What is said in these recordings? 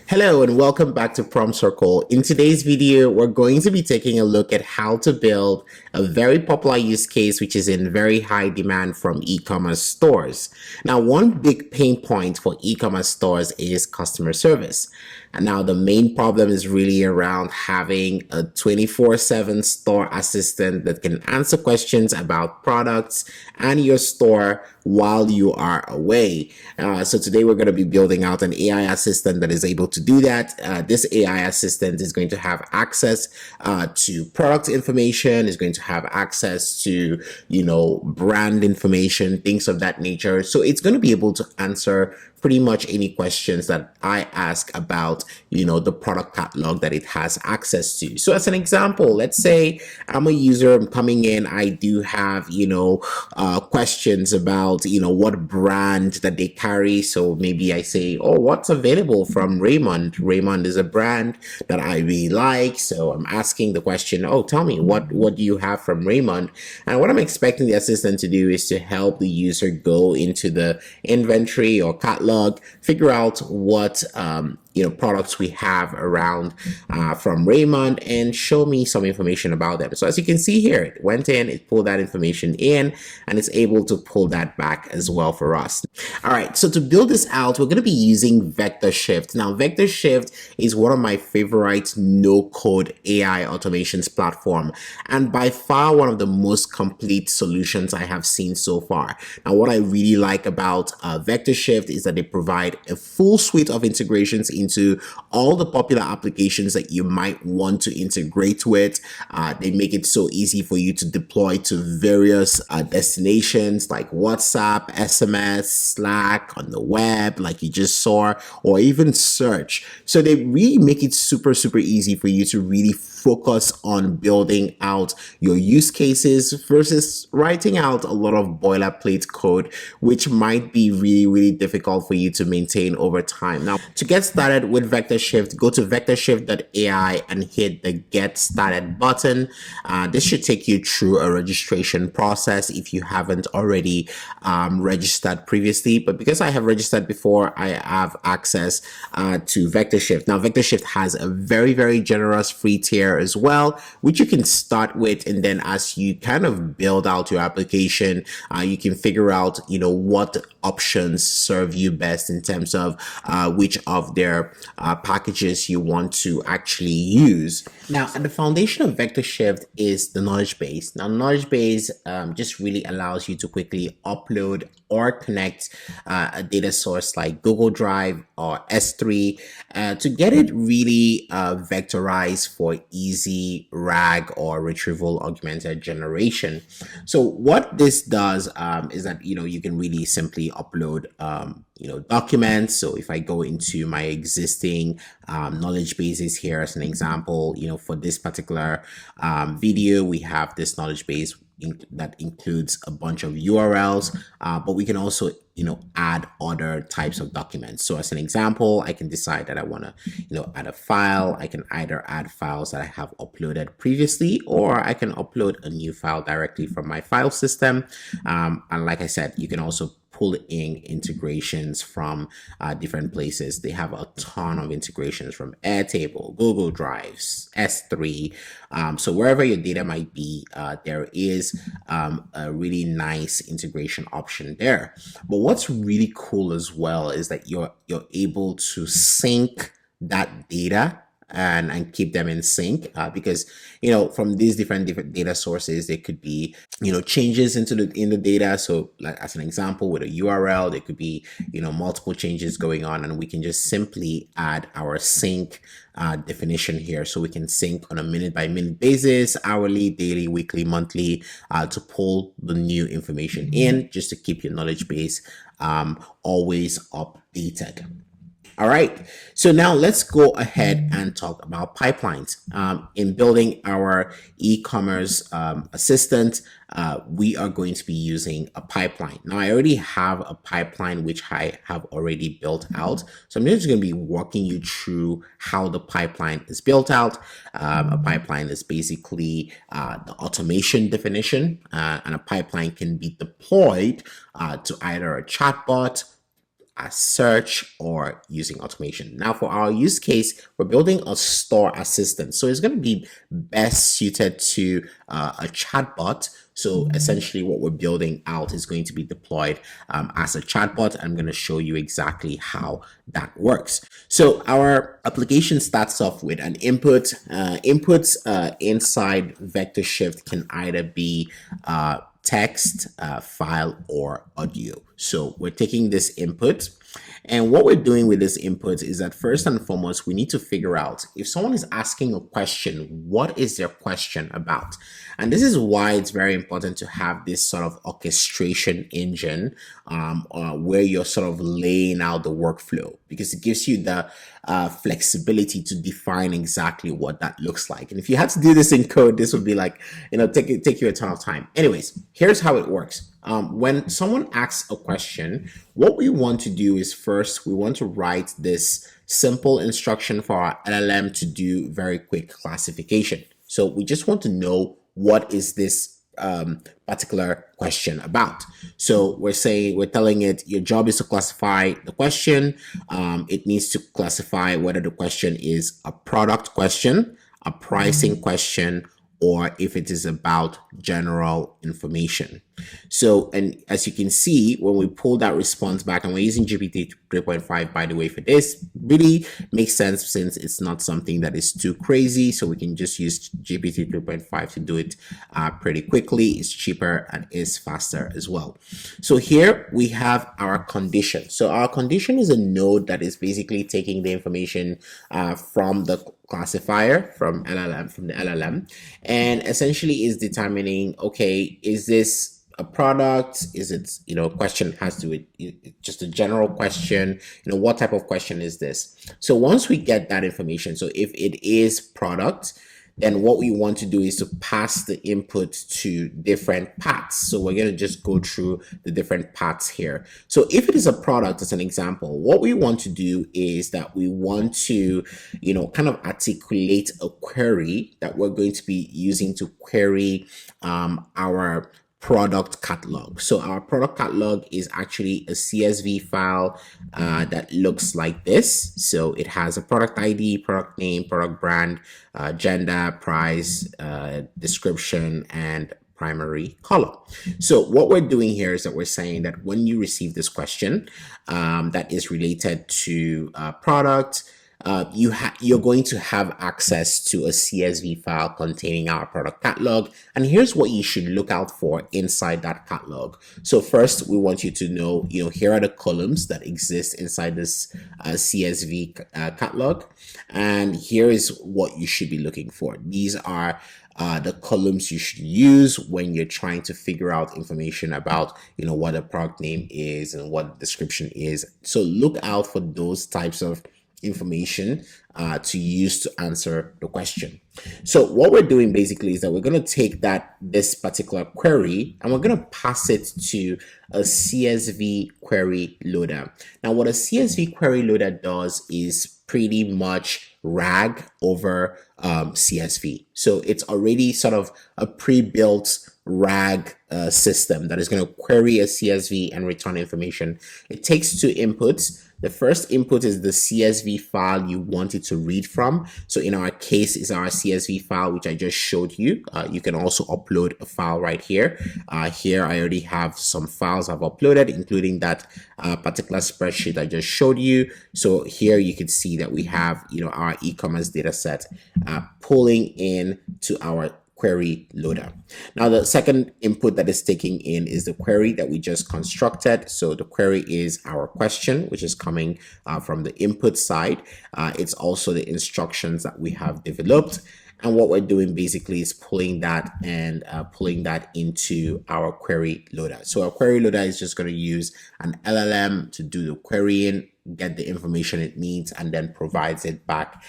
Hello and welcome back to Prompt Circle. In today's video, we're going to be taking a look at how to build a very popular use case which is in very high demand from e-commerce stores. Now, one big pain point for e-commerce stores is customer service. And now the main problem is really around having a 24/7 store assistant that can answer questions about products and your store while you are away. So today we're going to be building out an AI assistant that is able to do that. This AI assistant is going to have access to product information, is going to have access to, brand information, things of that nature. So it's going to be able to answer pretty much any questions that I ask about, the product catalog that it has access to. So as an example, let's say I'm a user, I'm coming in, I do have, questions about, what brand that they carry. So maybe I say, oh, what's available from Raymond? Raymond is a brand that I really like. So I'm asking the question, oh, tell me, what do you have from Raymond? And what I'm expecting the assistant to do is to help the user go into the inventory or catalog, figure out what products we have around from Raymond and show me some information about them. So as you can see here, it went in, it pulled that information in, and it's able to pull that back as well for us. All right, so to build this out, we're going to be using VectorShift. Now, VectorShift is one of my favorite no-code AI automations platform, and by far one of the most complete solutions I have seen so far. Now, what I really like about VectorShift is that they provide a full suite of integrations into all the popular applications that you might want to integrate with. They make it so easy for you to deploy to various destinations like WhatsApp, SMS, Slack, on the web, like you just saw, or even search. So they really make it super easy for you to really focus on building out your use cases versus writing out a lot of boilerplate code, which might be really difficult for you to maintain over time. Now, to get started with VectorShift, go to vectorshift.ai and hit the Get Started button. This should take you through a registration process if you haven't already registered previously. But because I have registered before, I have access to VectorShift. Now, VectorShift has a very generous free tier as well, which you can start with, and then as you kind of build out your application, you can figure out what options serve you best in terms of which of their packages you want to actually use. Now, at the foundation of VectorShift is the knowledge base. Now, knowledge base just really allows you to quickly upload or connect a data source like Google Drive or S3 to get it really vectorized for easy RAG or retrieval augmented generation. So what this does is that you can really simply upload documents. So if I go into my existing knowledge bases here as an example, for this particular video, we have this knowledge base that includes a bunch of URLs, but we can also add other types of documents. So as an example, I can decide that I want to add a file. I can either add files that I have uploaded previously, or I can upload a new file directly from my file system. And like I said, you can also pull in integrations from different places. They have a ton of integrations from Airtable, Google Drives, S3. So wherever your data might be, there is a really nice integration option there. But what's really cool as well is that you're able to sync that data and keep them in sync because from these different data sources, there could be changes in the data. So like as an example, with a URL, there could be multiple changes going on, and we can just simply add our sync definition here. So we can sync on a minute by minute basis, hourly, daily, weekly, monthly, to pull the new information in, just to keep your knowledge base always updated. All right, so now let's go ahead and talk about pipelines. In building our e-commerce assistant, we are going to be using a pipeline. Now, I already have a pipeline which I have already built out. So I'm just going to be walking you through how the pipeline is built out. A pipeline is basically the automation definition, and a pipeline can be deployed to either a chatbot, as search or using automation. Now for our use case, we're building a store assistant. So it's going to be best suited to a chatbot. So essentially what we're building out is going to be deployed as a chatbot. I'm going to show you exactly how that works. So our application starts off with an input. Inputs inside VectorShift can either be text, file, or audio. So we're taking this input, and what we're doing with this input is that first and foremost, we need to figure out if someone is asking a question, what is their question about? And this is why it's very important to have this sort of orchestration engine where you're sort of laying out the workflow, because it gives you the flexibility to define exactly what that looks like. And if you had to do this in code, this would be like, take you a ton of time. Anyways, here's how it works. When someone asks a question, what we want to do is first, we want to write this simple instruction for our LLM to do very quick classification. So we just want to know what is this particular question about. So we're telling it your job is to classify the question. It needs to classify whether the question is a product question, a pricing question, or if it is about general information. So, and as you can see, when we pull that response back, and we're using GPT 3.5, by the way, for this, really makes sense since it's not something that is too crazy. So we can just use GPT 3.5 to do it pretty quickly. It's cheaper and is faster as well. So here we have our condition. So our condition is a node that is basically taking the information from the classifier from the LLM, and essentially is determining, okay, is this a product? Is it, question has to it just a general question, what type of question is this? So once we get that information, so if it is product, then what we want to do is to pass the input to different paths. So we're going to just go through the different paths here. So if it is a product, as an example, what we want to do is that we want to, kind of articulate a query that we're going to be using to query our product catalog. So our product catalog is actually a CSV file that looks like this. So it has a product ID, product name, product brand, gender, price, description, and primary color. So what we're doing here is that we're saying that when you receive this question that is related to product, you're going to have access to a CSV file containing our product catalog. And here's what you should look out for inside that catalog. So first, we want you to know, here are the columns that exist inside this CSV catalog. And here is what you should be looking for. These are the columns you should use when you're trying to figure out information about, what a product name is and what the description is. So look out for those types of information to use to answer the question. So what we're doing basically is that we're going to take this particular query and we're going to pass it to a CSV query loader. Now what a CSV query loader does is pretty much RAG over CSV. So it's already sort of a pre-built RAG system that is going to query a CSV and return information. It takes two inputs. The first input is the CSV file you want it to read from. So in our case, is our CSV file, which I just showed you. You can also upload a file right here. Here, I already have some files I've uploaded, including that particular spreadsheet I just showed you. So here you can see that we have, our e-commerce data set pulling in to our query loader. Now the second input that is taking in is the query that we just constructed. So the query is our question, which is coming from the input side. It's also the instructions that we have developed. And what we're doing basically is pulling that and pulling that into our query loader. So our query loader is just going to use an LLM to do the querying, get the information it needs, and then provides it back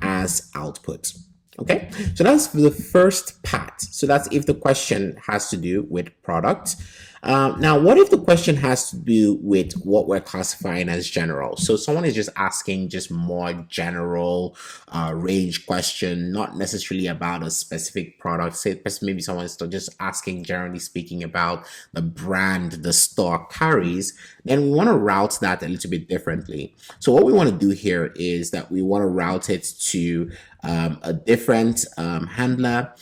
as output. Okay, so that's the first part. So that's if the question has to do with product. Now, what if the question has to do with what we're classifying as general? So someone is just asking just more general range question, not necessarily about a specific product. Say maybe someone's just asking generally speaking about the brand the store carries. Then we want to route that a little bit differently. So what we want to do here is that we want to route it to a different handler.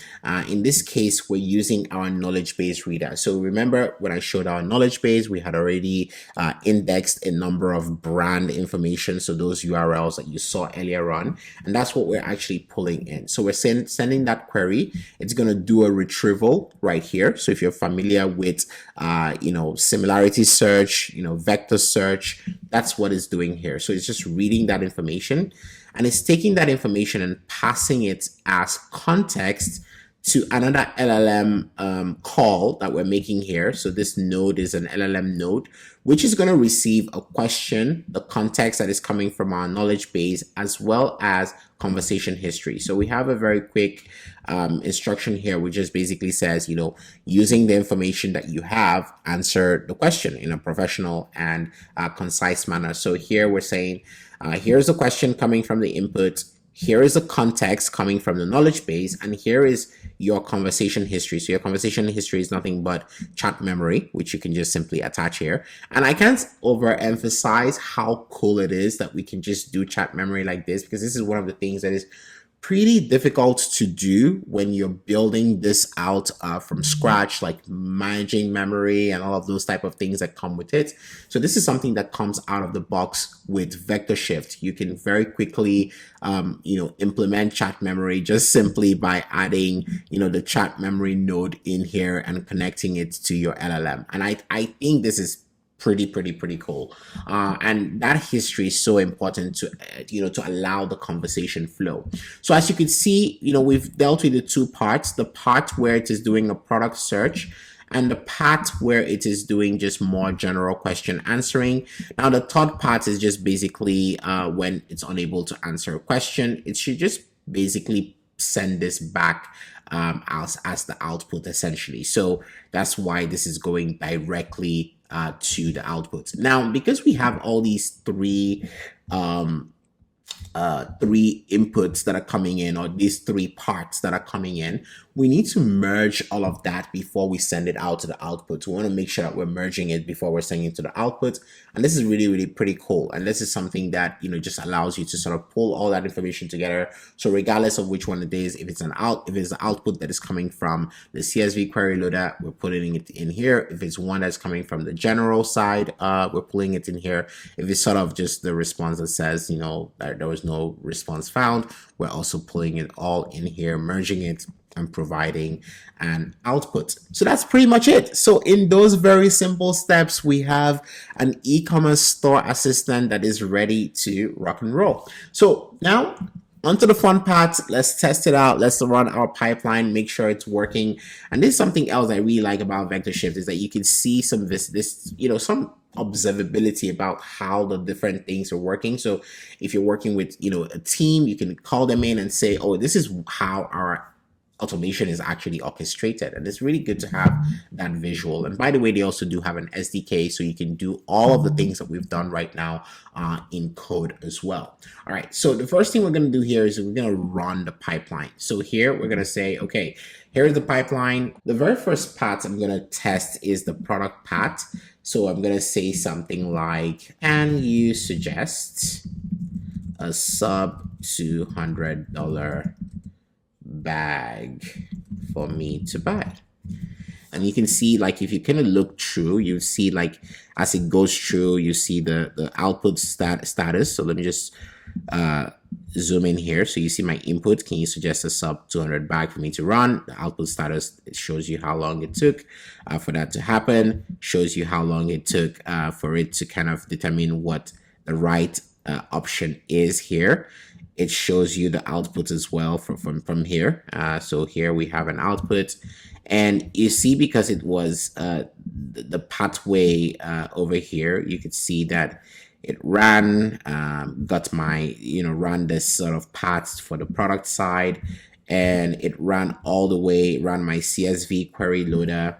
In this case, we're using our knowledge base reader. So remember when I showed our knowledge base, we had already indexed a number of brand information. So those URLs that you saw earlier on, and that's what we're actually pulling in. So we're sending that query. It's going to do a retrieval right here. So if you're familiar with, similarity search, vector search, that's what it's doing here. So it's just reading that information, and it's taking that information and passing it as context to another LLM call that we're making here. So this node is an LLM node, which is going to receive a question, the context that is coming from our knowledge base, as well as conversation history. So we have a very quick instruction here, which just basically says, using the information that you have, answer the question in a professional and concise manner. So here we're saying, here's a question coming from the input. Here is the context coming from the knowledge base, and here is your conversation history. So your conversation history is nothing but chat memory, which you can just simply attach here. And I can't overemphasize how cool it is that we can just do chat memory like this, because this is one of the things that is pretty difficult to do when you're building this out from scratch, like managing memory and all of those type of things that come with it. So this is something that comes out of the box with VectorShift. You can very quickly, implement chat memory just simply by adding, the chat memory node in here and connecting it to your LLM. And I think this is pretty cool, and that history is so important to to allow the conversation flow. So as you can see, we've dealt with the two parts: the part where it is doing a product search, and the part where it is doing just more general question answering. Now the third part is just basically when it's unable to answer a question, it should just basically send this back as the output essentially. So that's why this is going directly to the output. Now, because we have all these three inputs that are coming in, or these three parts that are coming in, we need to merge all of that before we send it out to the output. We want to make sure that we're merging it before we're sending it to the output. And this is really pretty cool. And this is something that, just allows you to sort of pull all that information together. So regardless of which one it is, if it's the output that is coming from the CSV query loader, we're putting it in here. If it's one that's coming from the general side, we're pulling it in here. If it's sort of just the response that says, that there was no response found, we're also pulling it all in here, merging it, and providing an output. So that's pretty much it. So in those very simple steps, we have an e-commerce store assistant that is ready to rock and roll. So now onto the fun part. Let's test it out. Let's run our pipeline, make sure it's working. And this is something else I really like about VectorShift, is that you can see some some observability about how the different things are working. So if you're working with a team, you can call them in and say, oh, this is how our automation is actually orchestrated, and it's really good to have that visual. And by the way, they also do have an SDK, so you can do all of the things that we've done right now in code as well. All right, so the first thing we're going to do here is we're going to run the pipeline. So here we're going to say, okay, here's the pipeline. The very first part I'm going to test is the product part. So I'm going to say something like, can you suggest a sub $200 bag for me to buy? And you can see, like, if you kind of look through, you see, like, as it goes through, you see the output status. So let me just zoom in here. So you see my input. Can you suggest a sub 200 bag for me to run? The output status, it shows you how long it took for that to happen, shows you how long it took for it to kind of determine what the right option is here. It shows you the output as well from here. So here we have an output, and you see, because it was the pathway over here, you could see that it ran, got my, ran this sort of path for the product side, and it ran all the way, ran my CSV query loader,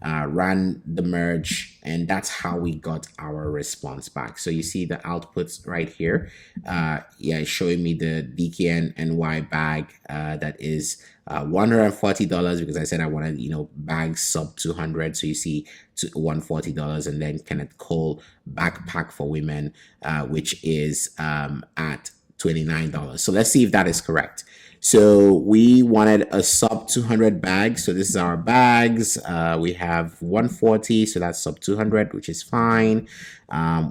ran the merge, and that's how we got our response back. So you see the outputs right here. Yeah, it's showing me the DKNY bag that is $140, because I said I wanted, bags sub 200. So you see $140, and then Kenneth Cole backpack for women, which is at $29. So let's see if that is correct. So we wanted a sub 200 bag. So this is our bags. We have 140, so that's sub 200, which is fine.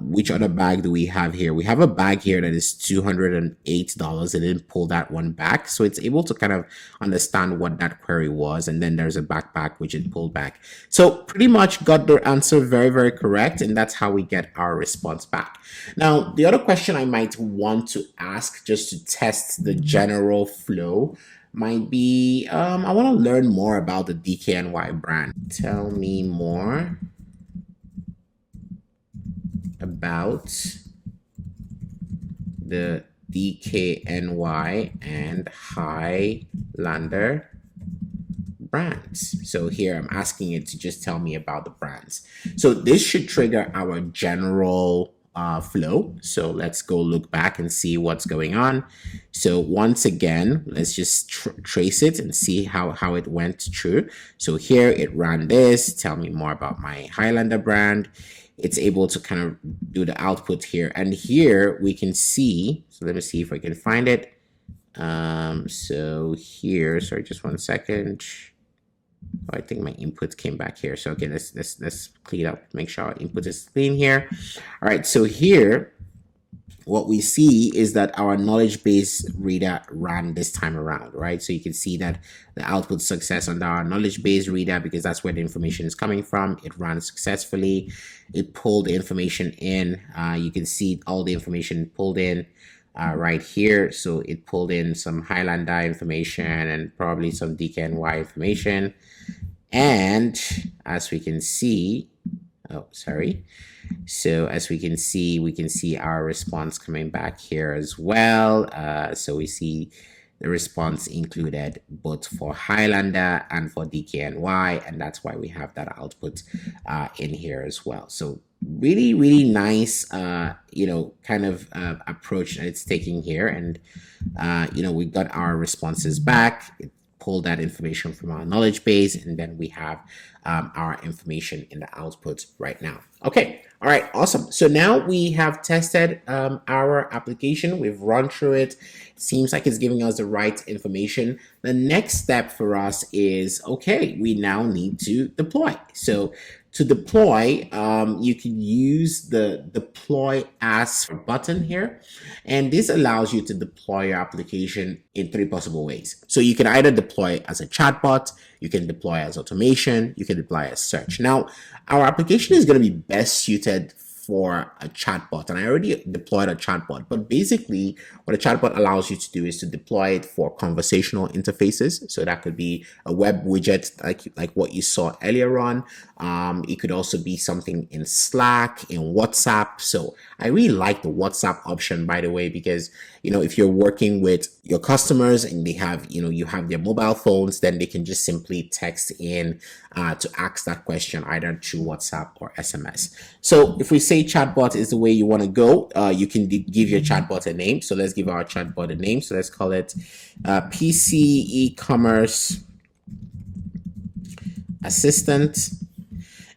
Which other bag do we have here? We have a bag here that is $208. It didn't pull that one back. So it's able to kind of understand what that query was. And then there's a backpack, which it pulled back. So pretty much got the answer very, very correct. And that's how we get our response back. Now, the other question I might want to ask just to test the general flow might be, I want to learn more about the DKNY brand. Tell me more about the DKNY and Highlander brands. So here I'm asking it to just tell me about the brands. So this should trigger our general flow. So let's go look back and see what's going on. So once again, let's just trace it and see how it went through. So here it ran this, tell me more about my Highlander brand. It's able to kind of do the output here. And here we can see, so let me see if I can find it. So here, sorry, just one second. Oh, I think my input came back here. So okay, let's clean up, make sure our input is clean here. All right, so here, what we see is that our knowledge base reader ran this time around, right? So you can see that the output success on our knowledge base reader, because that's where the information is coming from, it ran successfully. It pulled the information in. You can see all the information pulled in right here. So it pulled in some Highlander information and probably some DKNY information. And as we can see, so as we can see our response coming back here as well. So we see the response included both for Highlander and for DKNY, and that's why we have that output in here as well. So really, really nice, kind of approach that it's taking here. And, we got our responses back. It pulled that information from our knowledge base, and then we have our information in the output right now. Okay. All right. Awesome. So now we have tested our application. We've run through it. It seems like it's giving us the right information. The next step for us is, okay, we now need to deploy. So to deploy, you can use the deploy as button here. And this allows you to deploy your application in 3 possible ways. So you can either deploy as a chatbot, you can deploy as automation, you can deploy as search. Now, our application is going to be best suited for a chatbot, and I already deployed a chatbot, but basically what a chatbot allows you to do is to deploy it for conversational interfaces. So that could be a web widget like what you saw earlier on. It could also be something in Slack, in WhatsApp. So I really like the WhatsApp option, by the way, because if you're working with your customers and they have you have their mobile phones, then they can just simply text in to ask that question either through WhatsApp or SMS. So if we say chatbot is the way you want to go, you can give your chatbot a name. So let's give our chatbot a name. So let's call it PC e-commerce assistant.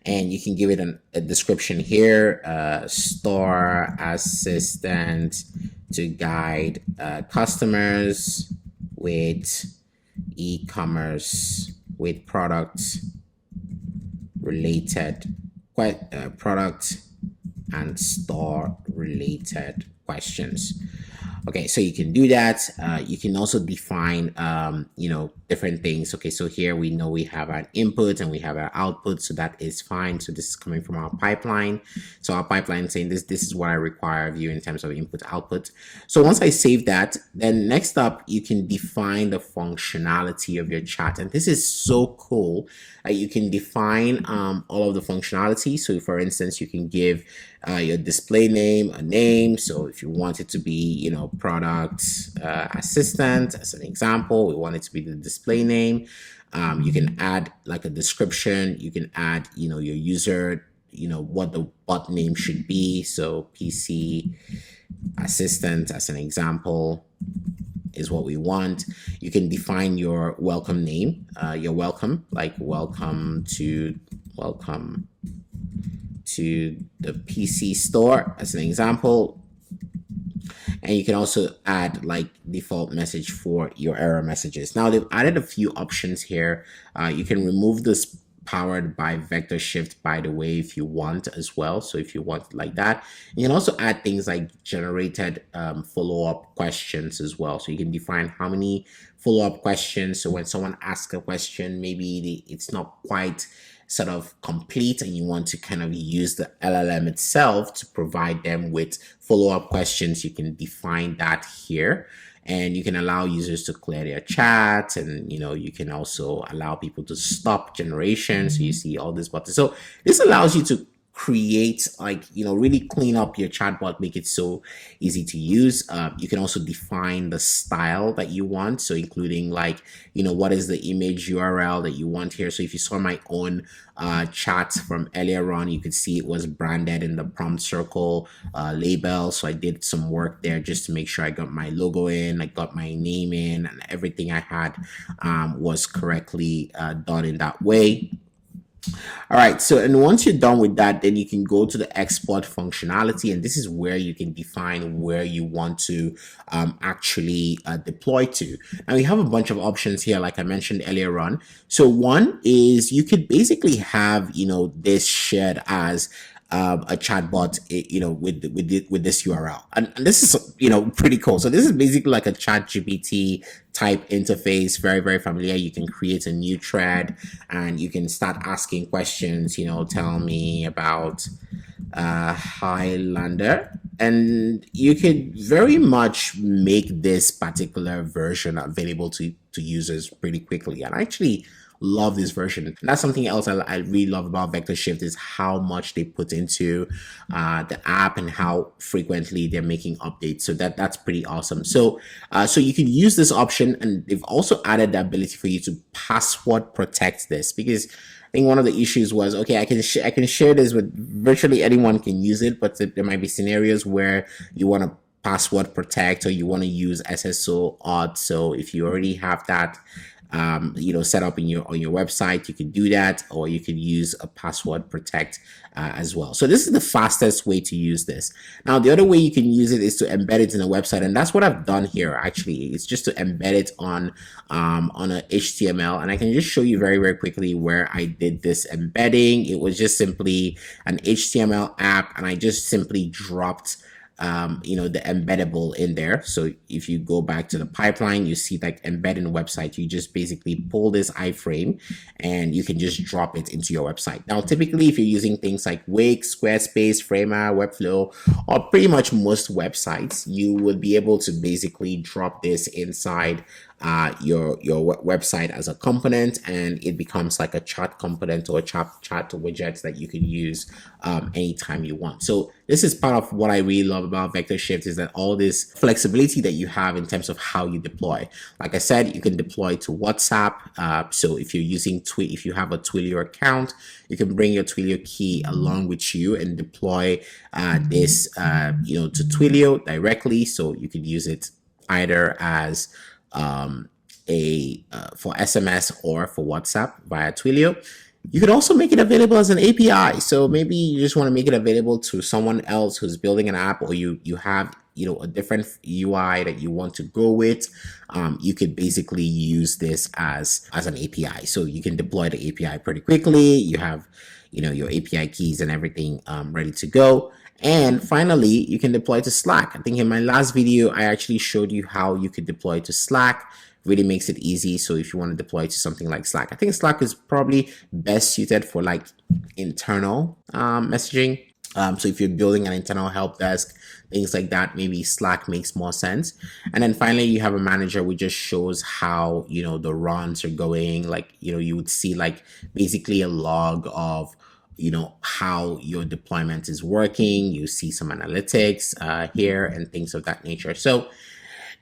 And you can give it a description here, store assistant to guide customers with e-commerce, with product related product and store related questions. Okay, so you can do that. You can also define, different things. Okay, so here we know we have an input and we have our output, so that is fine. So this is coming from our pipeline. So our pipeline is saying this is what I require of you in terms of input output. So once I save that, then next up, you can define the functionality of your chat. And this is so cool. You can define all of the functionality. So for instance, you can give your display name a name. So if you want it to be, product assistant as an example. We want it to be the display name. You can add like a description. You can add, your user, what the bot name should be. So PC assistant as an example is what we want. You can define your welcome name, your welcome, like welcome to the PC store as an example. And you can also add like default message for your error messages. Now they've added a few options here. You can remove this powered by VectorShift, by the way, if you want as well. So if you want like that, you can also add things like generated follow-up questions as well. So you can define how many follow-up questions. So when someone asks a question, maybe it's not quite sort of complete and you want to kind of use the LLM itself to provide them with follow-up questions, you can define that here. And you can allow users to clear their chat, and you can also allow people to stop generation. So you see all these buttons. So this allows you to create, like, really clean up your chatbot, make it so easy to use. You can also define the style that you want, so including like, what is the image URL that you want here. So if you saw my own chat from earlier on, you could see it was branded in the prompt circle label. So I did some work there just to make sure I got my logo in, I got my name in, and everything I had was correctly done in that way. All right, so and once you're done with that, then you can go to the export functionality, and this is where you can define where you want to actually deploy to. Now we have a bunch of options here, like I mentioned earlier on. So one is you could basically have this shared as a chatbot, with this URL, and this is pretty cool. So this is basically like a chat GPT type interface, very, very familiar. You can create a new thread and you can start asking questions, tell me about Highlander, and you could very much make this particular version available to users pretty quickly. And I actually love this version. And that's something else I really love about VectorShift, is how much they put into the app and how frequently they're making updates. So that's pretty awesome. So so you can use this option, and they've also added the ability for you to password protect this, because I think one of the issues was, okay, I can share this with virtually anyone can use it, but there might be scenarios where you want to password protect or you want to use SSO auth. So if you already have that set up on your website, you can do that, or you can use a password protect as well. So this is the fastest way to use this. Now the other way you can use it is to embed it in a website, and that's what I've done here. Actually, it's just to embed it on a HTML, and I can just show you very, very quickly where I did this embedding. It was just simply an HTML app, and I just simply dropped the embeddable in there. So if you go back to the pipeline, you see like embed in website, you just basically pull this iframe and you can just drop it into your website. Now, typically, if you're using things like Wix, Squarespace, Framer, Webflow, or pretty much most websites, you would be able to basically drop this inside your website as a component, and it becomes like a chat component or a chat widget that you can use anytime you want. So this is part of what I really love about VectorShift, is that all this flexibility that you have in terms of how you deploy. Like I said, you can deploy to WhatsApp. So if you're using if you have a Twilio account, you can bring your Twilio key along with you and deploy this to Twilio directly. So you could use it either as for SMS or for WhatsApp via Twilio. You could also make it available as an API. So maybe you just want to make it available to someone else who's building an app, or you have a different UI that you want to go with. You could basically use this as an API. So you can deploy the API pretty quickly. You have your API keys and everything ready to go. And finally, you can deploy to Slack. I think in my last video, I actually showed you how you could deploy to Slack. Really makes it easy. So if you want to deploy to something like Slack, I think Slack is probably best suited for like internal messaging. So if you're building an internal help desk, things like that, maybe Slack makes more sense. And then finally, you have a manager which just shows how the runs are going. Like you would see like basically a log of how your deployment is working. You see some analytics here and things of that nature. So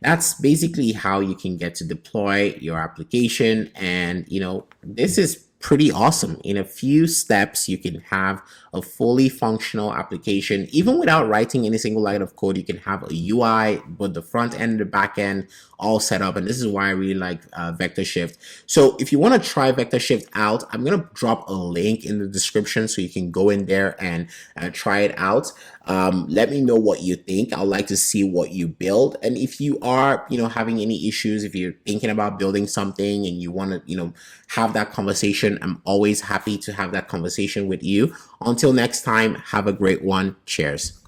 that's basically how you can get to deploy your application. And this is pretty awesome. In a few steps you can have a fully functional application. Even without writing any single line of code, you can have a UI, both the front end and the back end, all set up. And this is why I really like VectorShift. So if you want to try VectorShift out, I'm going to drop a link in the description so you can go in there and try it out. Let me know what you think. I'd like to see what you build. And if you are, having any issues, if you're thinking about building something and you want to, have that conversation, I'm always happy to have that conversation with you. Until next time, have a great one. Cheers.